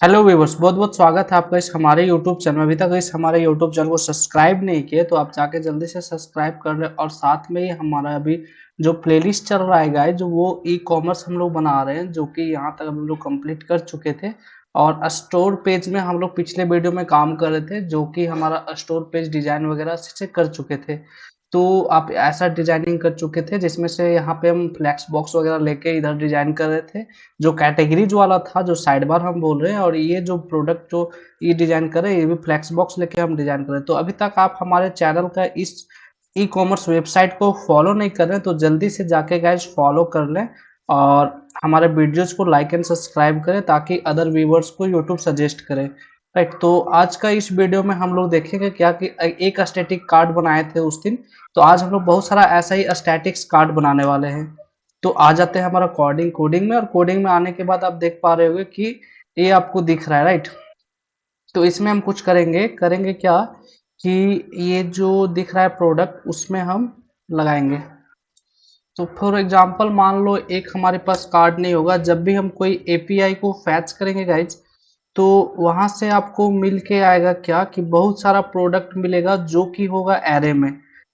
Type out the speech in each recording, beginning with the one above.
Hello viewers, बहुत बहुत स्वागत है आपका इस हमारे यूट्यूब चैनल में। अभी तक इस हमारे यूट्यूब चैनल को सब्सक्राइब नहीं किए तो आप जाके जल्दी से सब्सक्राइब कर लें। और साथ में ही हमारा अभी जो प्लेलिस्ट चल रहा है गाइस, जो वो ई कॉमर्स हम लोग बना रहे हैं, जो कि यहाँ तक हम लोग कंप्लीट कर चुके थे। और स्टोर पेज में हम लोग पिछले वीडियो में काम कर रहे थे, जो कि हमारा स्टोर पेज डिजाइन वगैरह अच्छे से कर चुके थे। तो आप ऐसा डिजाइनिंग कर चुके थे जिसमें से यहाँ पे हम फ्लैक्स बॉक्स वगैरह लेके इधर डिजाइन कर रहे थे, जो कैटेगरीज वाला था, जो साइड बार हम बोल रहे हैं। और ये जो प्रोडक्ट जो ये डिजाइन कर रहे हैं, ये भी फ्लैक्स बॉक्स लेके हम डिजाइन कर रहे हैं। तो अभी तक आप हमारे चैनल का इस ई कॉमर्स वेबसाइट को फॉलो नहीं कर रहे हैं तो जल्दी से जाके गाइस फॉलो कर लें। और हमारे वीडियोस को लाइक एंड सब्सक्राइब करें ताकि अदर व्यूवर्स को यूट्यूब सजेस्ट करे। राइट, तो आज का इस वीडियो में हम लोग देखेंगे क्या कि एक स्टैटिक कार्ड बनाए थे उस दिन। तो आज हम लोग बहुत सारा ऐसा ही स्टैटिक्स कार्ड बनाने वाले हैं। तो आ जाते हैं हमारा कोडिंग में। और कोडिंग में आने के बाद आप देख पा रहे होंगे कि ये आपको दिख रहा है, राइट। तो इसमें हम कुछ करेंगे करेंगे क्या कि ये जो दिख रहा है प्रोडक्ट, उसमें हम लगाएंगे। तो फॉर एग्जांपल मान लो एक हमारे पास कार्ड नहीं होगा, जब भी हम कोई एपीआई को फैच करेंगे गाइज, तो वहां से आपको मिल के आएगा क्या कि बहुत सारा प्रोडक्ट मिलेगा जो कि होगा एरे में।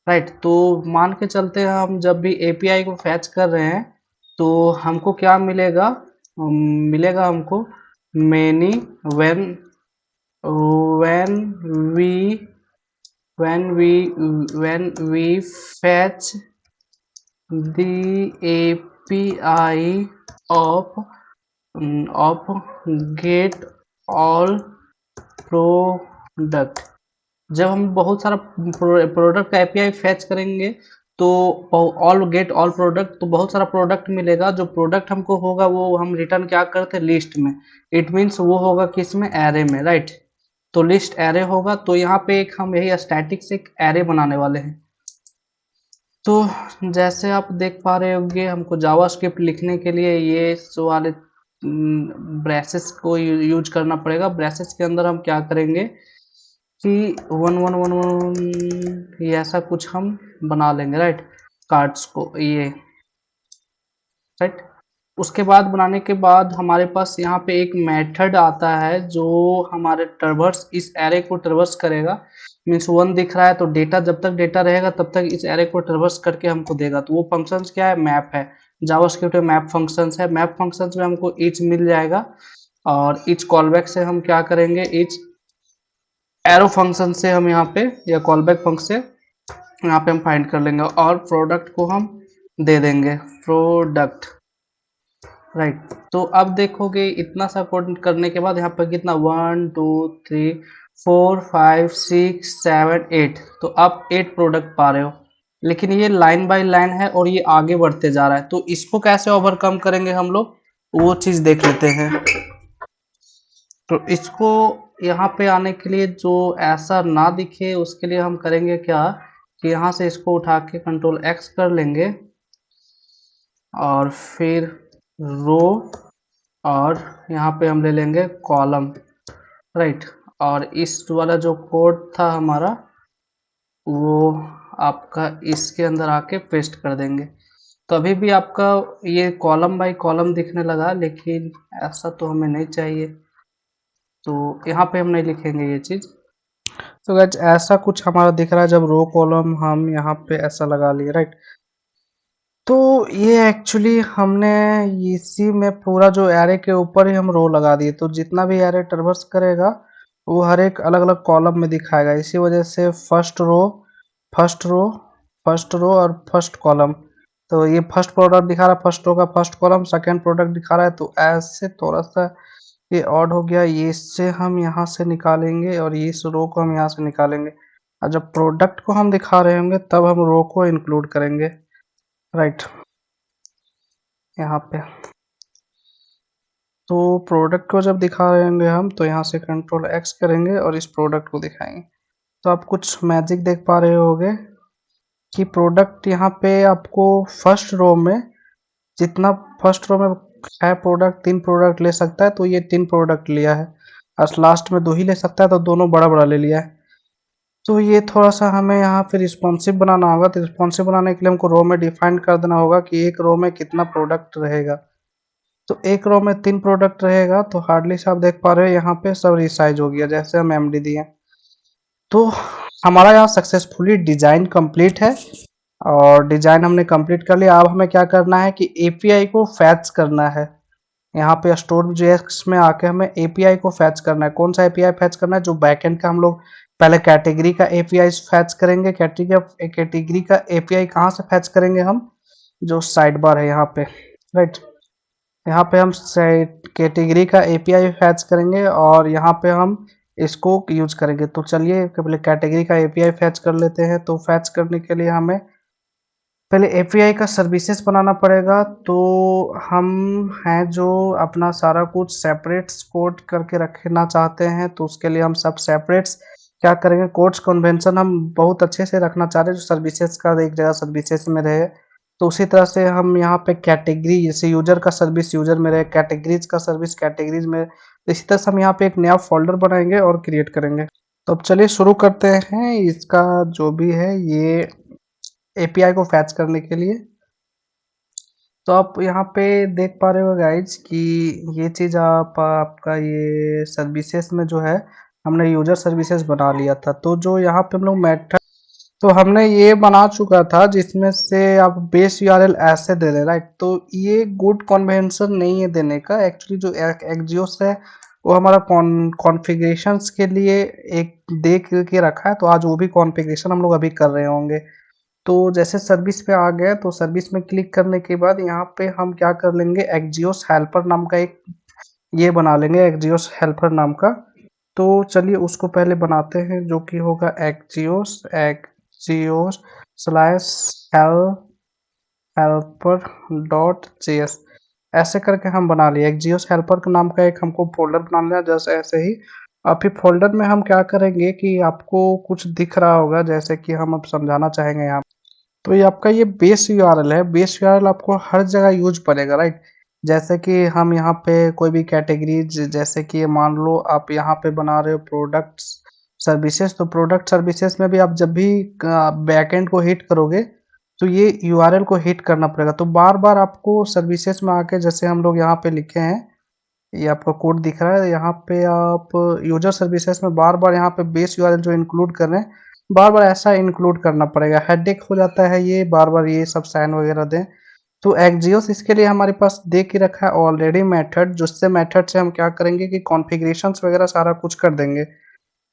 राइट, तो मान के चलते हैं हम जब भी एपीआई को फैच कर रहे हैं तो हमको क्या मिलेगा। मिलेगा हमको many when when we when we when we fetch the API of of get all product। जब हम बहुत सारा प्रोडक्ट का एपीआई फैच करेंगे तो ऑल गेट ऑल प्रोडक्ट, तो बहुत सारा प्रोडक्ट मिलेगा। जो प्रोडक्ट हमको होगा वो हम रिटर्न क्या करते हैं, लिस्ट में। इट मीन्स वो होगा किसमें, एरे में, राइट। तो लिस्ट एरे होगा। तो यहाँ पे एक हम यही स्टैटिक से एक एरे बनाने वाले हैं। तो जैसे आप देख पा रहे होंगे, हमको जावास्क्रिप्ट लिखने के लिए ये वाले ब्रेसेस को यूज करना पड़ेगा। ब्रेसेस के अंदर हम क्या करेंगे कि वन वन वन वन ये ऐसा कुछ हम बना लेंगे, राइट, कार्ड्स को ये, राइट। उसके बाद बनाने के बाद हमारे पास यहाँ पे एक मेथड आता है जो हमारे ट्रैवर्स इस एरे को ट्रैवर्स करेगा। मीन्स वन दिख रहा है तो डेटा, जब तक डेटा रहेगा तब तक इस एरे को ट्रैवर्स करके हमको देगा। तो वो फंक्शंस क्या है, मैप है। जावास्क्रिप्ट में मैप फंक्शंस है। मैप फंक्शंस में हमको ईच मिल जाएगा। और ईच कॉलबैक से हम क्या करेंगे, ईच एरो फंक्शन से हम यहाँ पे, या कॉलबैक फंक्शन से यहाँ पे हम फाइंड कर लेंगे और प्रोडक्ट को हम दे देंगे, प्रोडक्ट, राइट। तो अब देखोगे इतना सा कोड करने के बाद यहाँ पर कितना, 1 2 3 4 5 6 7 8। तो आप 8 प्रोडक्ट पा रहे हो। लेकिन ये लाइन बाय लाइन है और ये आगे बढ़ते जा रहा है। तो इसको कैसे ओवरकम करेंगे हम लोग, वो चीज देख लेते हैं। तो इसको यहाँ पे आने के लिए जो ऐसा ना दिखे उसके लिए हम करेंगे क्या कि यहाँ से इसको उठा के कंट्रोल एक्स कर लेंगे और फिर रो, और यहाँ पे हम ले लेंगे कॉलम, राइट। और इस वाला जो कोड था हमारा वो आपका इसके अंदर आके पेस्ट कर देंगे। तो अभी भी आपका ये कॉलम बाय कॉलम दिखने लगा, लेकिन ऐसा तो हमें नहीं चाहिए। तो यहाँ पे हम नहीं लिखेंगे ये चीज़। तो गाइस ऐसा कुछ हमारा दिख रहा है जब रो कॉलम हम यहाँ पे ऐसा लगा लिए, राइट। तो ये एक्चुअली हमने इसी में पूरा जो एरे के ऊपर ही हम रो लगा दिए। तो जितना भी एरे ट्रैवर्स करेगा वो हर एक अलग अलग कॉलम में दिखाएगा। इसी वजह से फर्स्ट रो फर्स्ट रो और फर्स्ट कॉलम। तो ये फर्स्ट प्रोडक्ट दिखा रहा है, फर्स्ट रो का फर्स्ट कॉलम, सेकंड प्रोडक्ट दिखा रहा है। तो ऐसे थोड़ा सा ये ऑड हो गया, ये इससे हम यहाँ से निकालेंगे और इस रो को हम यहाँ से निकालेंगे। और जब प्रोडक्ट को हम दिखा रहे होंगे तब हम रो को इंक्लूड करेंगे, राइट, यहाँ पे। तो प्रोडक्ट को जब दिखा रहे होंगे हम तो यहाँ से कंट्रोल एक्स करेंगे और इस प्रोडक्ट को दिखाएंगे। तो आप कुछ मैजिक देख पा रहे होंगे कि प्रोडक्ट यहाँ पे आपको फर्स्ट रो में, जितना फर्स्ट रो में है प्रोडक्ट, 3 प्रोडक्ट ले सकता है तो ये 3 प्रोडक्ट लिया है। और लास्ट में 2 ही ले सकता है तो दोनों बड़ा बड़ा ले लिया है। तो ये थोड़ा सा हमें यहाँ पे रिस्पॉन्सिव बनाना होगा। तो रिस्पॉन्सिव बनाने के लिए हमको रो में डिफाइन कर देना होगा कि एक रो में कितना प्रोडक्ट रहेगा। तो एक रो में 3 प्रोडक्ट रहेगा, तो हार्डली से आप देख पा रहे हो यहाँ पे सब रिसाइज हो गया जैसे हम एमडी दिए। तो हमारा यहाँ सक्सेसफुली डिजाइन कंप्लीट है और डिजाइन हमने कंप्लीट कर लिया। अब हमें क्या करना है कि एपीआई को फैच करना है। यहाँ पे स्टोर जेएक्स में आके हमें एपीआई को फैच करना है। कौन सा एपीआई फैच करना है? जो बैकएंड का हम लोग पहले कैटेगरी का एपीआई फैच करेंगे। कैटेगरी का एपीआई कहाँ से फैच करेंगे हम? जो साइड बार है यहाँ पे, राइट। यहाँ पे हम कैटेगरी का एपीआई फैच करेंगे और यहाँ पे हम इसको यूज करेंगे। तो चलिए पहले कैटेगरी का एपीआई फैच कर लेते हैं। तो फैच करने के लिए हमें पहले एपीआई का सर्विसेज बनाना पड़ेगा। तो हम हैं जो अपना सारा कुछ सेपरेट कोड करके रखना चाहते हैं, तो उसके लिए हम सब सेपरेट्स क्या करेंगे, कोड्स कन्वेंशन हम बहुत अच्छे से रखना चाह रहे हैं जो सर्विसेज का एक जगह सर्विसेज में रहे। तो उसी तरह से हम यहाँ पे कैटेगरी, जैसे यूजर का सर्विस यूजर में रहे, कैटेगरीज का सर्विस कैटेगरीज में, तो इसी तरह से हम यहाँ पे एक नया फोल्डर बनाएंगे और क्रिएट करेंगे। तो अब चलिए शुरू करते हैं इसका जो भी है ये एपीआई को फैच करने के लिए। तो आप यहाँ पे देख पा रहे हो गाइज कि ये चीज़ आपका ये सर्विसेज में जो है हमने यूजर सर्विसेज बना लिया था। तो जो यहाँ पे हम लोग मेथड तो हमने ये बना चुका था जिसमें से आप बेस यूआरएल ऐसे दे रहे, राइट। तो ये गुड कन्वेंशन नहीं है देने का। एक्चुअली जो एक्जियोस है वो हमारा कॉन्फ़िगरेशंस के लिए एक दे के रखा है। तो आज वो भी कॉन्फ़िगरेशन हम लोग अभी कर रहे होंगे। तो जैसे सर्विस पे आ गए तो सर्विस में क्लिक करने के बाद यहाँ पे हम क्या कर लेंगे, एक्जियोस हेल्पर नाम का एक ये बना लेंगे, एक्जियोस हेल्पर नाम का। तो चलिए उसको पहले बनाते हैं जो कि होगा Axios Axios slash helper dot JS. ऐसे करके हम बना लिए। एक्जियोस हेल्पर नाम का एक हमको फोल्डर बना लिया जैसे ऐसे ही। अब फिर फोल्डर में हम क्या करेंगे कि आपको कुछ दिख रहा होगा जैसे कि हम अब समझाना चाहेंगे यहाँ। तो ये आपका ये बेस यूआरएल है। बेस यूआरएल आपको हर जगह यूज पड़ेगा, राइट। जैसे कि हम यहाँ पे कोई भी कैटेगरीज, जैसे कि मान लो आप यहाँ पे बना रहे हो प्रोडक्ट्स सर्विसेज, तो प्रोडक्ट सर्विसेज में भी आप जब भी बैकएंड को हिट करोगे तो ये यूआरएल को हिट करना पड़ेगा। तो बार बार आपको सर्विसेज में आके, जैसे हम लोग यहाँ पे लिखे हैं, ये आपका कोड दिख रहा है यहाँ पे, आप यूजर सर्विसेज में बार बार यहाँ पे बेस यूआरएल जो इंक्लूड कर रहे हैं बार बार ऐसा इंक्लूड करना पड़ेगा। हेडेक हो जाता है ये बार बार ये सब साइन वगैरह दें। तो एक्जियोस इसके लिए हमारे पास दे के रखा है ऑलरेडी मेथड, जिससे मेथड से हम क्या करेंगे कि कॉन्फ़िगरेशंस वगैरह सारा कुछ कर देंगे।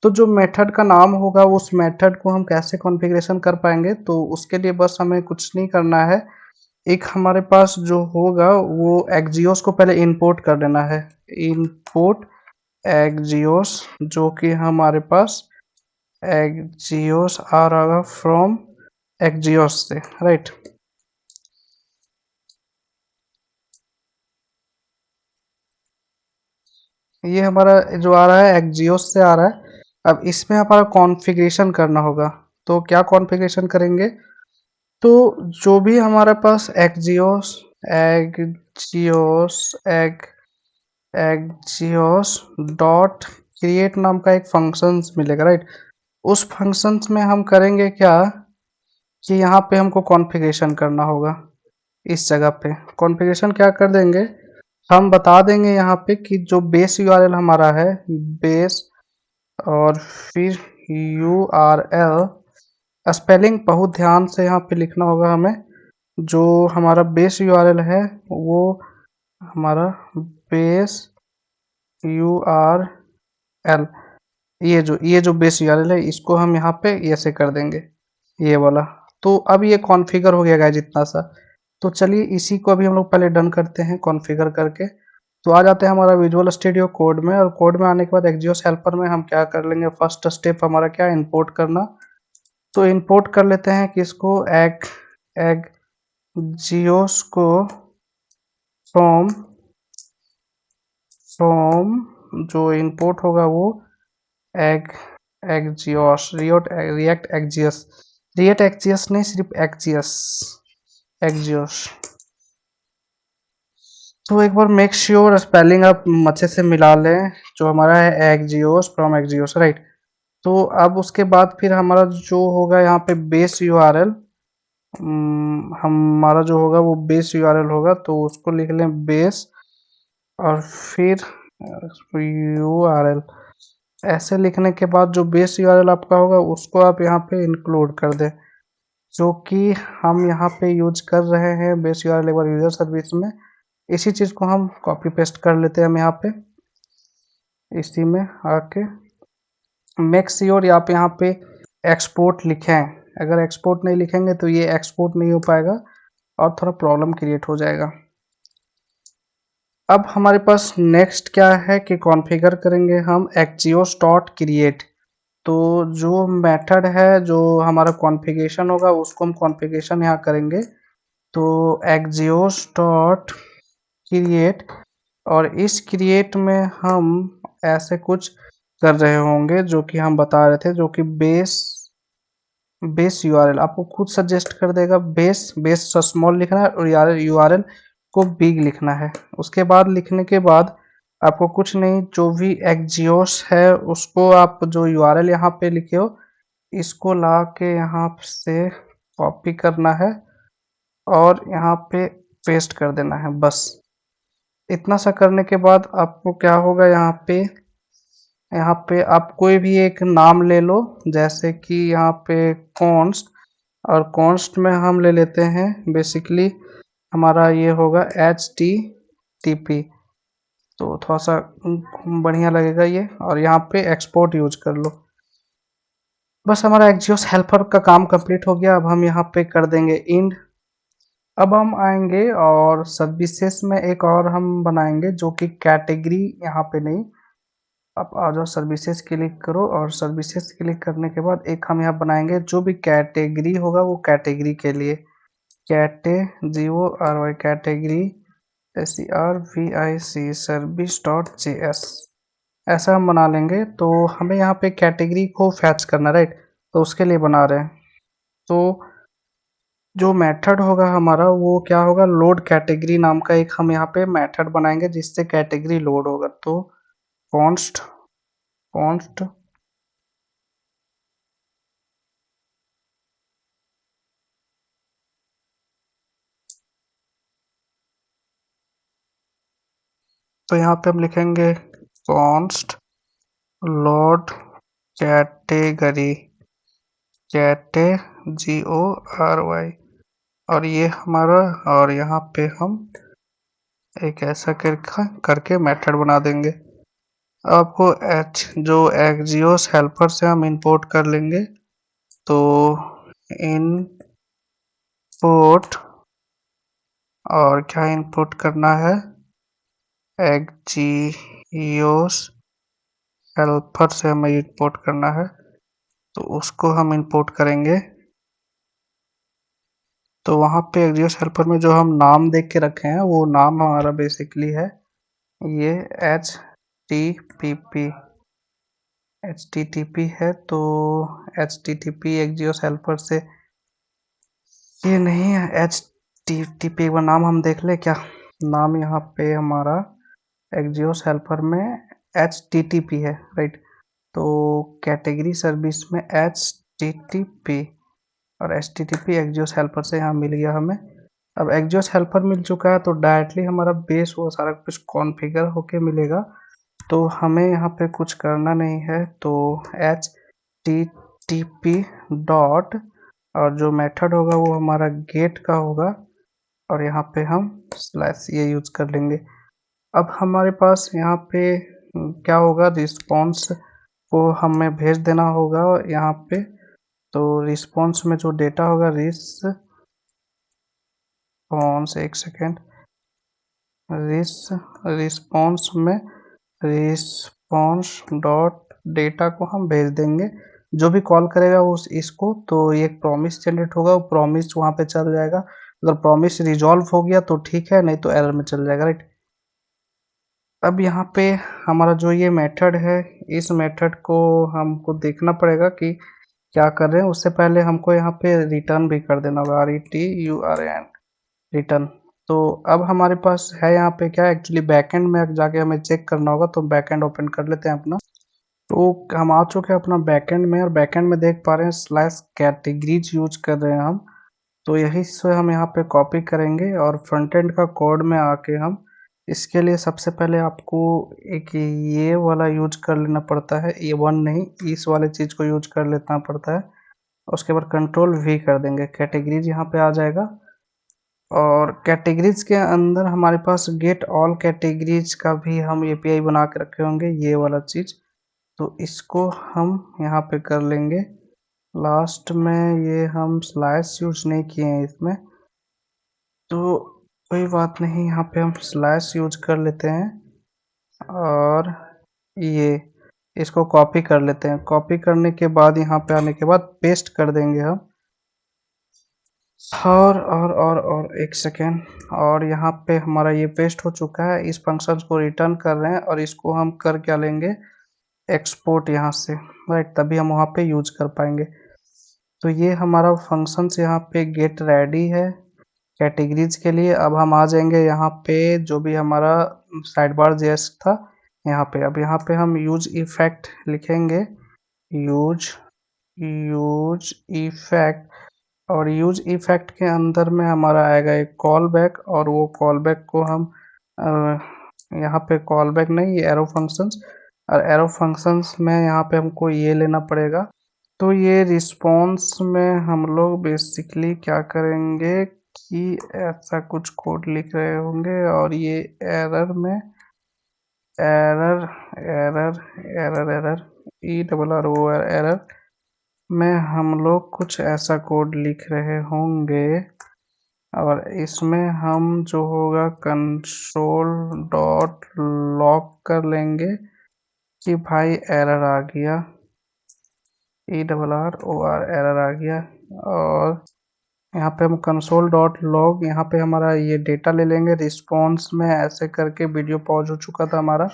तो जो मेथड का नाम होगा उस मेथड को हम कैसे कॉन्फ़िगरेशन कर पाएंगे, तो उसके लिए बस हमें कुछ नहीं करना है। एक हमारे पास जो होगा वो एक्जियोस को पहले इंपोर्ट कर देना है। इंपोर्ट एक्जियोस, जो कि हमारे पास एक्जियोस आ रहा फ्रॉम एक्जियोस से, राइट। ये हमारा जो आ रहा है एक्जियोस से आ रहा है। अब इसमें हमारा कॉन्फ़िगरेशन करना होगा। तो क्या कॉन्फ़िगरेशन करेंगे? तो जो भी हमारे पास axios axios axios dot create नाम का एक फंक्शंस मिलेगा, राइट। उस फंक्शंस में हम करेंगे क्या कि यहाँ पे हमको कॉन्फ़िगरेशन करना होगा। इस जगह पे कॉन्फ़िगरेशन क्या कर देंगे, हम बता देंगे यहाँ पे कि जो बेस यूआरएल हमारा है, बेस और फिर यूआरएल, स्पेलिंग बहुत ध्यान से यहाँ पे लिखना होगा हमें। जो हमारा बेस यूआरएल है वो हमारा बेस यूआरएल, ये जो बेस यूआरएल है इसको हम यहाँ पे ऐसे कर देंगे, ये वाला। तो अब ये कॉन्फ़िगर हो गया गाइस इतना सा। तो चलिए इसी को अभी हम लोग पहले डन करते हैं कॉन्फ़िगर करके। तो आ जाते हैं हमारा विजुअल स्टूडियो कोड में, और कोड में आने के बाद एक्जियोस हेल्पर में हम क्या कर लेंगे, फर्स्ट स्टेप हमारा क्या, इंपोर्ट करना। तो इंपोर्ट कर लेते हैं किसको, एक्जियोस को फ्रॉम फ्रॉम जो इंपोर्ट होगा वो एग एक्जियोस रिएक्ट एक्जियस, रिएक्ट एक्जियस नहीं, सिर्फ एक्जियस एक्जियोस। तो एक बार मेक श्योर स्पेलिंग आप अच्छे से मिला लें। जो हमारा है एक्जियोस फ्रॉम एक्जियोस, राइट। तो अब उसके बाद फिर हमारा जो होगा यहाँ पे बेस यूआरएल, हमारा जो होगा वो बेस यूआरएल होगा। तो उसको लिख लें बेस और फिर URL। ऐसे लिखने के बाद जो बेस URL आपका होगा उसको आप यहाँ पे इंक्लूड कर दें, जो कि हम यहाँ पे यूज कर रहे हैं बेस URL एक बार यूजर सर्विस में। इसी चीज़ को हम कॉपी पेस्ट कर लेते हैं हम यहाँ पे इसी में आके। मेक श्योर आप यहाँ पे एक्सपोर्ट लिखें, अगर एक्सपोर्ट नहीं लिखेंगे तो ये एक्सपोर्ट नहीं हो पाएगा और थोड़ा प्रॉब्लम क्रिएट हो जाएगा। अब हमारे पास नेक्स्ट क्या है कि कॉन्फ़िगर करेंगे हम एक्जियोस डॉट क्रिएट। तो जो मेथड है जो हमारा कॉन्फ़िगरेशन होगा उसको हम कॉन्फ़िगरेशन यहाँ करेंगे। तो एक्जियोस डॉट क्रिएट, और इस क्रिएट में हम ऐसे कुछ कर रहे होंगे जो कि हम बता रहे थे, जो कि बेस यूआरएल आपको खुद सजेस्ट कर देगा। बेस स्मॉल लिखना है और यूआरएल को बिग लिखना है। उसके बाद लिखने के बाद आपको कुछ नहीं, जो भी एक्जियोस है उसको आप जो यूआरएल यहाँ पे लिखे हो इसको ला के यहाँ से कॉपी करना है और यहाँ पे पेस्ट कर देना है बस। इतना सा करने के बाद आपको क्या होगा, यहाँ पे आप कोई भी एक नाम ले लो, जैसे कि यहाँ पे कॉन्स्ट, और कॉन्स्ट में हम ले लेते हैं बेसिकली हमारा ये होगा HTTP। तो थोड़ा सा बढ़िया लगेगा ये, और यहाँ पे एक्सपोर्ट यूज कर लो। बस हमारा एक्जियोस हेल्पर का काम कंप्लीट हो गया। अब हम यहाँ पे कर देंगे इंड। अब हम आएंगे और सर्विसेज में एक और हम बनाएंगे जो कि कैटेगरी, यहाँ पे नहीं, आप आ जाओ सर्विसेज क्लिक करो और सर्विसेज क्लिक करने के बाद एक हम यहाँ बनाएंगे जो भी कैटेगरी होगा वो कैटेगरी के लिए GORY category SERVIC service dot JS ऐसा हम बना लेंगे। तो हमें यहाँ पे कैटेगरी को फैच करना, राइट, तो उसके लिए बना रहे हैं। तो जो मेथड होगा हमारा वो क्या होगा, लोड कैटेगरी नाम का एक हम यहाँ पे मेथड बनाएंगे जिससे कैटेगरी लोड होगा। तो कॉन्स्ट कॉन्स्ट तो यहाँ पे हम लिखेंगे कॉन्स्ट लोड कैटेगरी GORY, और ये हमारा, और यहाँ पे हम एक ऐसा करके मेथड बना देंगे। आपको जो एक्जियोस हेल्पर से हम इंपोर्ट कर लेंगे। तो इंपोर्ट, और क्या इंपोर्ट करना है, एक्जियोस हेल्पर से हमें इंपोर्ट करना है, तो उसको हम इंपोर्ट करेंगे। तो वहाँ पे एक्जियोस हेल्पर में जो हम नाम देख के रखे हैं वो नाम हमारा बेसिकली है ये HTTP है। तो HTTP एक्जियोस हेल्पर से ये नहीं है, HTTP का नाम हम देख ले क्या। नाम यहाँ पे हमारा एक्जियोस हेल्पर में HTTP है, राइट। तो कैटेगरी सर्विस में HTTP, और HTTP एक्जियोस हेल्पर से यहाँ मिल गया हमें। अब एक्जियोस हेल्पर मिल चुका है तो डायरेक्टली हमारा बेस वो सारा कुछ कॉन्फ़िगर होके मिलेगा। तो हमें यहाँ पे कुछ करना नहीं है। तो HTTP डॉट, और जो मेथड होगा वो हमारा गेट का होगा, और यहाँ पे हम स्लैश ये यूज कर लेंगे। अब हमारे पास यहाँ पे क्या होगा, रिस्पॉन्स को हमें भेज देना होगा यहाँ पे। तो रिस्पॉन्स में जो डेटा होगा एक सेकेंड, रिस्पॉन्स में रिस्पॉन्स डॉट डेटा को हम भेज देंगे। जो भी कॉल करेगा उस इसको, तो ये एक प्रॉमिस जनरेट होगा, वो प्रॉमिस वहाँ पे चल जाएगा। अगर प्रॉमिस रिजॉल्व हो गया तो ठीक है, नहीं तो एरर में चल जाएगा, राइट। अब यहाँ पे हमारा जो ये मेथड है, इस मेथड को हमको देखना पड़ेगा कि क्या कर रहे हैं। उससे पहले हमको यहाँ पे रिटर्न भी कर देना होगा, RETURN रिटर्न। तो अब हमारे पास है यहाँ पे क्या, एक्चुअली बैकएंड में जाके हमें चेक करना होगा। तो बैकएंड ओपन कर लेते हैं अपना। तो हम आ चुके हैं अपना बैकएंड में, और बैकएंड में देख पा रहे हैं स्लैश कैटेगरीज यूज कर रहे हैं हम। तो यही से हम यहाँ पे कॉपी करेंगे और फ्रंट एंड का कोड में आके हम इसके लिए सबसे पहले आपको एक ये वाला यूज कर लेना पड़ता है, ये वन नहीं, इस वाले चीज़ को यूज कर लेना पड़ता है। उसके बाद कंट्रोल वी कर देंगे, कैटेगरीज यहाँ पे आ जाएगा और कैटेगरीज के अंदर हमारे पास गेट ऑल कैटेगरीज का भी हम एपीआई बना के रखे होंगे, ये वाला चीज़। तो इसको हम यहाँ पे कर लेंगे। लास्ट में ये हम स्लैश यूज नहीं किए हैं इसमें, तो कोई बात नहीं, यहाँ पे हम स्लैश यूज कर लेते हैं और ये इसको कॉपी कर लेते हैं। कॉपी करने के बाद यहाँ पे आने के बाद पेस्ट कर देंगे हम। और एक सेकेंड, और यहाँ पे हमारा ये पेस्ट हो चुका है। इस फंक्शन को रिटर्न कर रहे हैं और इसको हम कर क्या लेंगे, एक्सपोर्ट यहाँ से, राइट, तभी हम वहाँ पे यूज कर पाएंगे। तो ये हमारा फंक्शंस यहाँ पे गेट रेडी है कैटेगरीज के लिए। अब हम आ जाएंगे यहाँ पे जो भी हमारा साइड बार जेएस था यहाँ पे। अब यहाँ पे हम यूज इफेक्ट लिखेंगे, यूज यूज इफेक्ट, और यूज इफेक्ट के अंदर में हमारा आएगा एक कॉल बैक, और वो कॉल बैक को हम यहाँ पे कॉल बैक नहीं, ये एरो फंक्शंस, और एरो फंक्शंस में यहाँ पे हमको ये लेना पड़ेगा। तो ये रिस्पॉन्स में हम लोग बेसिकली क्या करेंगे कि ऐसा कुछ कोड लिख रहे होंगे और ये एरर में error error error error E double R O error में हम लोग कुछ ऐसा कोड लिख रहे होंगे और इसमें हम जो होगा कंसोल डॉट लॉग कर लेंगे कि भाई एरर आ गया, E double R O R error आ गया। और यहाँ पे हम कंसोल डॉट लॉग, यहाँ पे हमारा ये डेटा ले लेंगे रिस्पॉन्स में, ऐसे करके वीडियो पॉज हो चुका था हमारा।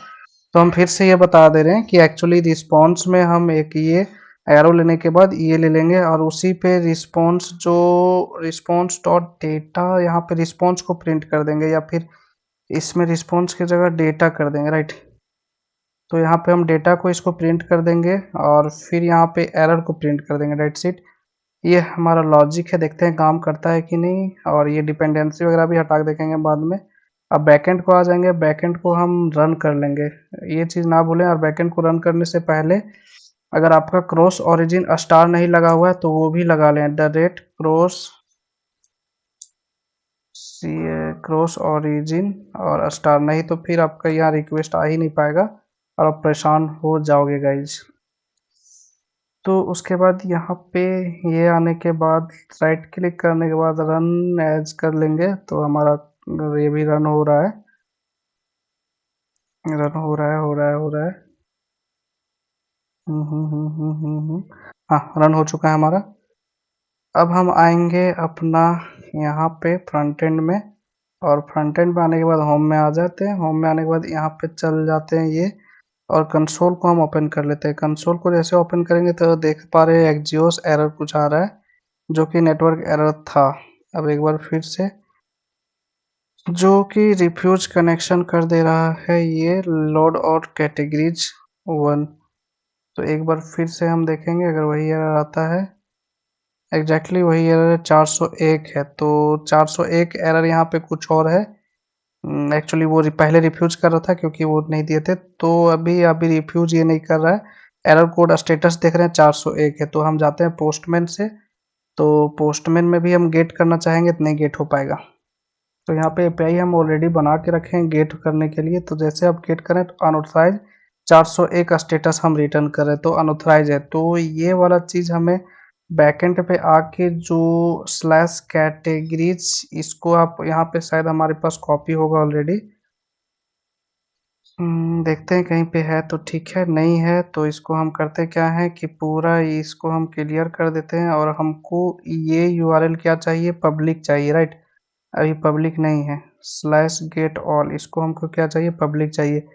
तो हम फिर से ये बता दे रहे हैं कि एक्चुअली रिस्पॉन्स में हम एक ये एरो लेने के बाद ये ले लेंगे और उसी पे रिस्पॉन्स जो रिस्पॉन्स डॉट डेटा यहाँ पे रिस्पॉन्स को प्रिंट कर देंगे, या फिर इसमें रिस्पॉन्स की जगह डेटा कर देंगे, राइट। तो यहाँ पे हम डेटा को इसको प्रिंट कर देंगे और फिर यहाँ पे एरर को प्रिंट कर देंगे, दैट्स इट। ये हमारा लॉजिक है, देखते हैं काम करता है कि नहीं। और ये डिपेंडेंसी वगैरह भी हटा के देखेंगे बाद में। अब बैकएंड को आ जाएंगे, बैकएंड को हम रन कर लेंगे, ये चीज़ ना भूलें। और बैकएंड को रन करने से पहले अगर आपका क्रॉस ओरिजिन स्टार नहीं लगा हुआ है तो वो भी लगा लें, द रेट क्रॉस ओरिजिन और स्टार, नहीं तो फिर आपका यहाँ रिक्वेस्ट आ ही नहीं पाएगा और आप परेशान हो जाओगे गाइज। तो उसके बाद यहाँ पे ये आने के बाद राइट क्लिक करने के बाद रन एज कर लेंगे, तो हमारा ये भी रन हो रहा है, रन हो रहा है, हो रहा है, हो रहा है। हाँ, रन हो चुका है हमारा। अब हम आएंगे अपना यहाँ पे फ्रंट एंड में, और फ्रंट एंड में आने के बाद होम में आ जाते हैं। होम में आने के बाद यहाँ पे चल जाते हैं ये, और कंसोल को हम ओपन कर लेते हैं। कंसोल को जैसे ओपन करेंगे तो देख पा रहे हैं एक्जियोस एरर कुछ आ रहा है, जो कि नेटवर्क एरर था। अब एक बार फिर से, जो कि रिफ्यूज कनेक्शन कर दे रहा है ये लोड और कैटेगरीज वन। तो एक बार फिर से हम देखेंगे, अगर वही एरर आता है, एग्जैक्टली वही एरर 401 है। तो 401 एरर यहाँ पे कुछ और है, एक्चुअली वो पहले रिफ्यूज कर रहा था क्योंकि वो नहीं दिए थे, तो अभी अभी रिफ्यूज ये नहीं कर रहा है। एरर कोड स्टेटस देख रहे हैं 401 है, तो हम जाते हैं पोस्टमैन से। तो पोस्टमैन में भी हम गेट करना चाहेंगे तो नहीं गेट हो पाएगा। तो यहाँ पे एपीआई हम ऑलरेडी बना के रखे हैं गेट करने के लिए। तो जैसे आप गेट करें तो अनऑथराइज 401 स्टेटस हम रिटर्न करें तो अनऑथराइज है। तो ये वाला चीज़ हमें बैकएंड पे आके जो स्लैश कैटेगरीज, इसको आप यहाँ पे शायद हमारे पास कॉपी होगा ऑलरेडी, देखते हैं कहीं पे है तो ठीक है, नहीं है तो इसको हम करते क्या है कि पूरा इसको हम क्लियर कर देते हैं। और हमको ये यूआरएल क्या चाहिए, पब्लिक चाहिए, राइट। अभी पब्लिक नहीं है, स्लैश गेट ऑल, इसको हमको क्या चाहिए, पब्लिक चाहिए।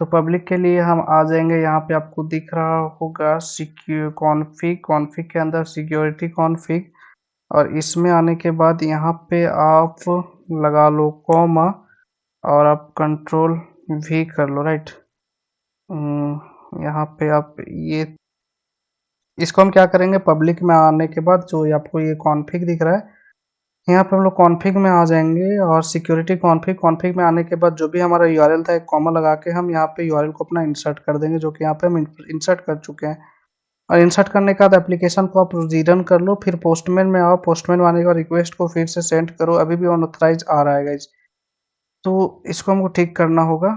तो पब्लिक के लिए हम आ जाएंगे, यहाँ पे आपको दिख रहा होगा सिक्योर कॉन्फ़िग, कॉन्फ़िग के अंदर सिक्योरिटी कॉन्फ़िग, और इसमें आने के बाद यहाँ पे आप लगा लो कॉमा, और आप कंट्रोल भी कर लो, राइट। यहाँ पे आप ये, इसको हम क्या करेंगे, पब्लिक में आने के बाद जो आपको ये कॉन्फ़िग दिख रहा है यहाँ पे हम लोग कॉन्फ़िग में आ जाएँगे और सिक्योरिटी कॉन्फ़िग में आने के बाद जो भी हमारा यूआरएल था एक कॉमा लगा के हम यहाँ पे यूआरएल को अपना इंसर्ट कर देंगे, जो कि यहाँ पे हम इंसर्ट कर चुके हैं। और इंसर्ट करने के बाद एप्लीकेशन को आप रीरन कर लो, फिर पोस्टमैन में आओ, पोस्टमैन में आने के बाद रिक्वेस्ट को फिर से सेंड करो, अभी भी अनऑथराइज़ आ रहा है गाइज़। तो इसको हमको ठीक करना होगा।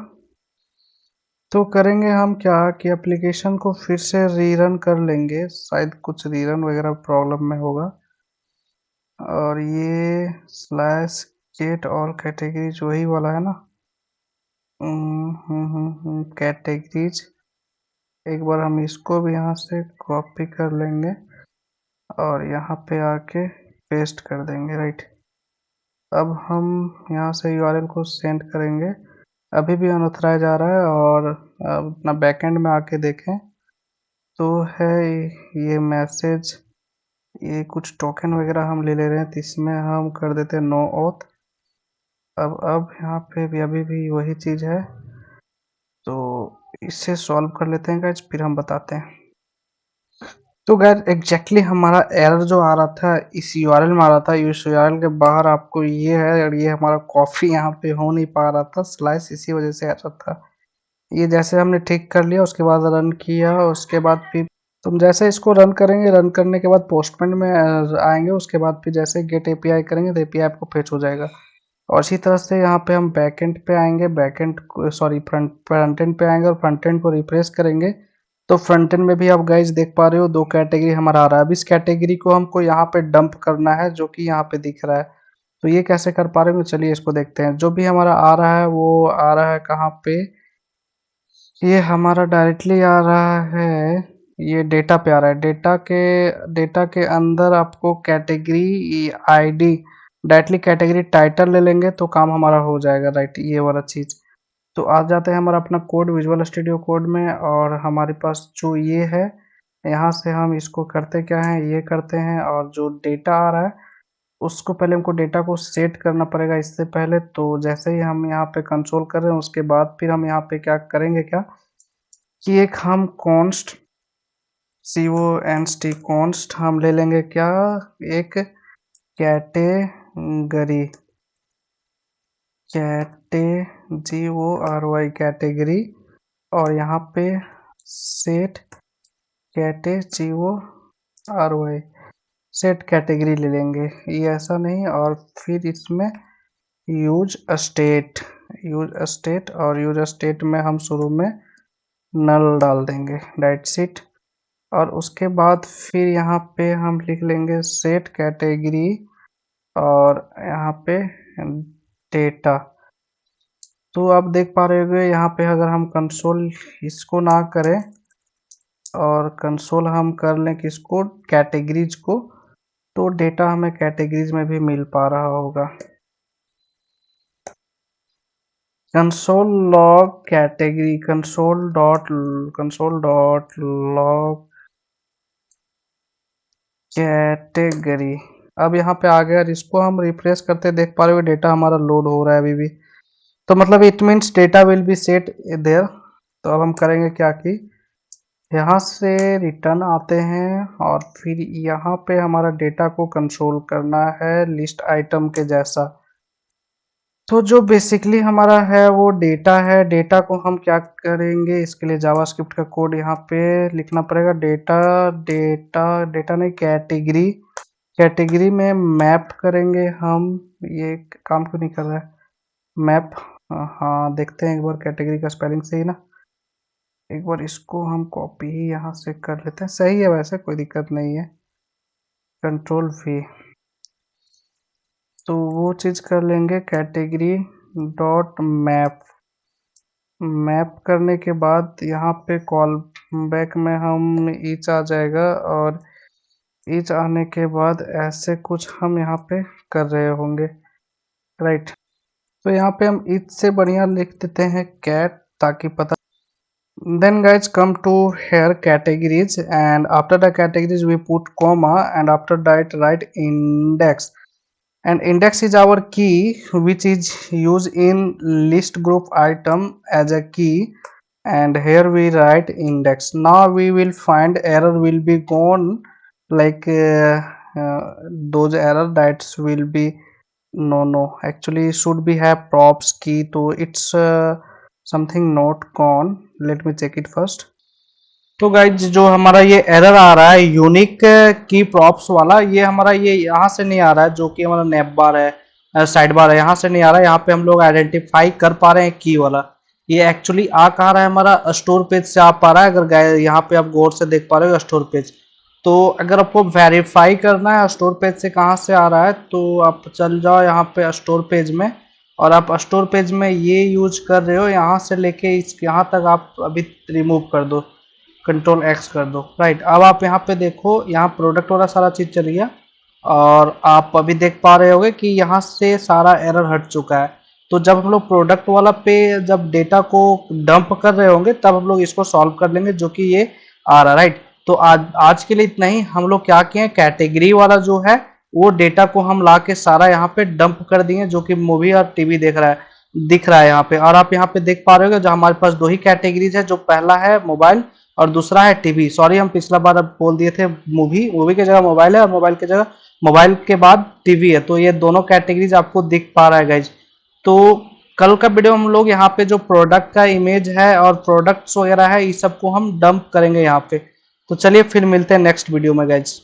तो करेंगे हम क्या कि एप्लीकेशन को फिर से रीरन कर लेंगे, शायद कुछ रीरन वगैरह प्रॉब्लम में होगा। और ये स्लैश गेट ऑल कैटेगरीज वही वाला है ना? कैटेगरीज एक बार हम इसको भी यहाँ से कॉपी कर लेंगे और यहाँ पे आके पेस्ट कर देंगे, राइट। अब हम यहाँ से यूआरएल को सेंड करेंगे, अभी भी अनऑथराइज आ रहा है। और अपना बैकएंड में आके देखें तो है ये मैसेज, ये कुछ टोकन वगैरह हम ले रहे हैं, तो इसमें हम कर देते हैं नो ऑथ। अब यहाँ पे भी अभी भी वही चीज़ है, तो इसे सॉल्व कर लेते हैं गाइज, फिर हम बताते हैं। तो गाइज एग्जैक्टली हमारा एरर जो आ रहा था इस यूआरएल में आ रहा था, इस यूआरएल के बाहर आपको ये है, और ये हमारा कॉफ़ी यहाँ पे हो नहीं पा रहा था स्लाइस, इसी वजह से एरर था। ये जैसे हमने ठीक कर लिया, उसके बाद रन किया, उसके बाद फिर तुम जैसे इसको रन करेंगे, रन करने के बाद पोस्टमैन में आएंगे, उसके बाद फिर जैसे गेट एपीआई करेंगे तो एपीआई आपको फेच हो जाएगा। और इसी तरह से यहाँ पे हम बैकएंड पे आएंगे, बैकएंड सॉरी फ्रंट एंड पे आएंगे और फ्रंट एंड को रिफ्रेश करेंगे, तो फ्रंट एंड में भी आप गाइज देख पा रहे हो दो कैटेगरी हमारा आ रहा है। अब इस कैटेगरी को हमको यहाँ पे डंप करना है, जो कि यहाँ पे दिख रहा है। तो ये कैसे कर पा रहे हो, चलिए इसको देखते हैं। जो भी हमारा आ रहा है वो आ रहा है कहाँ पे, ये हमारा डायरेक्टली आ रहा है, ये डेटा पे आ रहा है। डेटा के अंदर आपको category ID, directly category title ले लेंगे तो काम हमारा हो जाएगा, राइट, ये वाला चीज़। तो आ जाते हैं हमारा अपना कोड विजुअल स्टूडियो कोड में, और हमारे पास जो ये है, यहाँ से हम इसको करते क्या है, ये करते हैं, और जो डेटा आ रहा है उसको पहले हमको डेटा को सेट करना पड़ेगा इससे पहले। तो जैसे ही हम यहाँ पे कंसोल कर रहे हैं, उसके बाद फिर हम यहाँ पे क्या करेंगे क्या कि एक हम कॉन्स्ट CONST कॉन्स्ट हम ले लेंगे क्या, एक कैटेगरी, GORY कैटेगरी, और यहाँ पे सेट GORY सेट कैटेगरी ले लेंगे, ये ऐसा नहीं। और फिर इसमें यूज स्टेट और यूज स्टेट में हम शुरू में नल डाल देंगे, दैट्स इट। और उसके बाद फिर यहाँ पे हम लिख लेंगे सेट कैटेगरी, और यहाँ पे डेटा। तो आप देख पा रहे होंगे यहाँ पे अगर हम कंसोल इसको ना करें और कंसोल हम कर लें किसको, कैटेगरीज को, तो डेटा हमें कैटेगरीज में भी मिल पा रहा होगा। Console log category, console dot log category. अब यहाँ पे आ गया, और इसको हम रिफ्रेश करते देख पा रहे हो डेटा हमारा लोड हो रहा है अभी भी। तो मतलब it means data will be set there. तो अब हम करेंगे क्या कि यहाँ से रिटर्न आते हैं, और फिर यहाँ पे हमारा डेटा को कंट्रोल करना है लिस्ट आइटम के जैसा। तो जो बेसिकली हमारा है वो डेटा है, डेटा को हम क्या करेंगे, इसके लिए जावास्क्रिप्ट का कोड यहाँ पे लिखना पड़ेगा। डेटा डेटा डेटा नहीं, कैटेगरी, कैटेगरी में मैप करेंगे हम। ये काम क्यों नहीं कर रहा है मैप, हाँ देखते हैं एक बार कैटेगरी का स्पेलिंग सही ना। एक बार इसको हम कॉपी ही यहाँ से कर लेते हैं, सही है वैसे, कोई दिक्कत नहीं है। कंट्रोल V, तो वो चीज़ कर लेंगे कैटेगरी डॉट मैप। मैप करने के बाद यहाँ पे कॉल बैक में हम ईच आ जाएगा, और ईच आने के बाद ऐसे कुछ हम यहाँ पे कर रहे होंगे, राइट। तो यहाँ पे हम ईच से बढ़िया लिख देते हैं कैट, ताकि पता। Then guys come to here categories, and after the categories we put comma, and after that write index. And index is our key which is used in list group item as a key, and here we write index. Now we will find error will be gone, like those error that will be no actually should be have props key, तो it's something not gone. Let me check it first. तो guys जो हमारा ये error आ रहा है unique की props वाला, ये हमारा ये यहाँ से नहीं आ रहा है, जो कि हमारा नेप बार है, साइड बार है, यहाँ से नहीं आ रहा है। यहाँ पे हम लोग आइडेंटिफाई कर पा रहे हैं की वाला। ये एक्चुअली आ कहाँ रहा है, हमारा स्टोर पेज से आ पा रहा है। अगर यहाँ पे आप गौर से देख पा रहे हो स्टोर पेज, तो अगर आपको वेरीफाई करना है स्टोर पेज से कहाँ से आ रहा है, तो आप चल जाओ यहाँ पे स्टोर पेज में, और आप स्टोर पेज में ये यूज कर रहे हो, यहाँ से लेके इस यहाँ तक आप अभी रिमूव कर दो, कंट्रोल एक्स कर दो। राइट, अब आप यहाँ पे देखो, यहाँ प्रोडक्ट वाला सारा चीज चल गया, और आप अभी देख पा रहे होगे कि यहाँ से सारा एरर हट चुका है। तो जब हम लोग प्रोडक्ट वाला पे जब डेटा को डंप कर रहे होंगे, तब हम लोग इसको सॉल्व कर लेंगे, जो कि ये आ रहा है। राइट, तो आज के लिए इतना ही। हम लोग क्या किए, कैटेगरी वाला जो है वो डेटा को हम ला के सारा यहाँ पे डंप कर दिए, जो कि मूवी और टीवी दिख रहा है यहाँ पे। और आप यहाँ पे देख पा रहे हो जो हमारे पास दो ही कैटेगरीज है, जो पहला है मोबाइल और दूसरा है टीवी। सॉरी, हम पिछला बार अब बोल दिए थे मूवी की जगह मोबाइल है, और मोबाइल के बाद टीवी है। तो ये दोनों कैटेगरीज आपको दिख पा रहा है गाइज। तो कल का वीडियो हम लोग यहाँ पे जो प्रोडक्ट का इमेज है और प्रोडक्ट्स वगैरह है, इस सबको हम डंप करेंगे यहाँ पे। तो चलिए फिर मिलते हैं नेक्स्ट वीडियो में गाइज।